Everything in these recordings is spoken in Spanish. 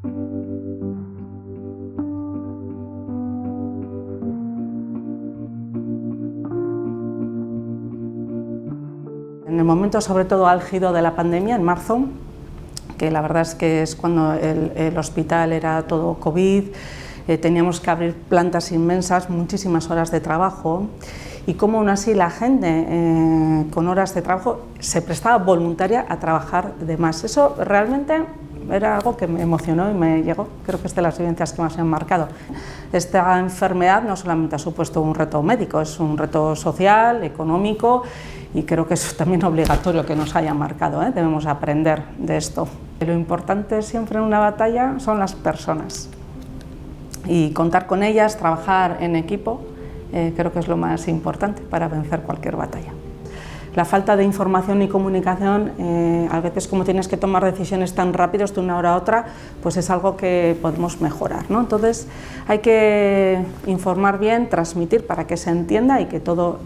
En el momento sobre todo álgido de la pandemia, en marzo, que la verdad es que es cuando el hospital era todo COVID, teníamos que abrir plantas inmensas, muchísimas horas de trabajo, y como aún así la gente con horas de trabajo se prestaba voluntaria a trabajar de más. Eso realmente era algo que me emocionó y me llegó, creo que es de las vivencias que más me han marcado. Esta enfermedad no solamente ha supuesto un reto médico, es un reto social, económico, y creo que es también obligatorio que nos haya marcado, debemos aprender de esto. Lo importante siempre en una batalla son las personas, y contar con ellas, trabajar en equipo, creo que es lo más importante para vencer cualquier batalla. La falta de información y comunicación, a veces como tienes que tomar decisiones tan rápidas de una hora a otra, pues es algo que podemos mejorar, ¿no? Entonces hay que informar bien, transmitir para que se entienda y que todo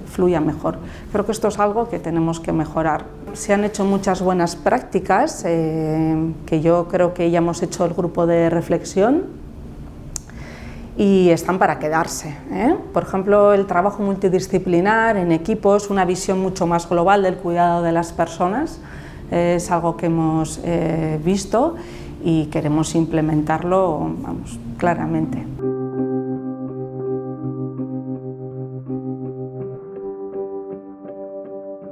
fluya mejor. Creo que esto es algo que tenemos que mejorar. Se han hecho muchas buenas prácticas, que yo creo que ya hemos hecho el grupo de reflexión, y están para quedarse, Por ejemplo, el trabajo multidisciplinar en equipos, una visión mucho más global del cuidado de las personas, es algo que hemos visto y queremos implementarlo, vamos, claramente.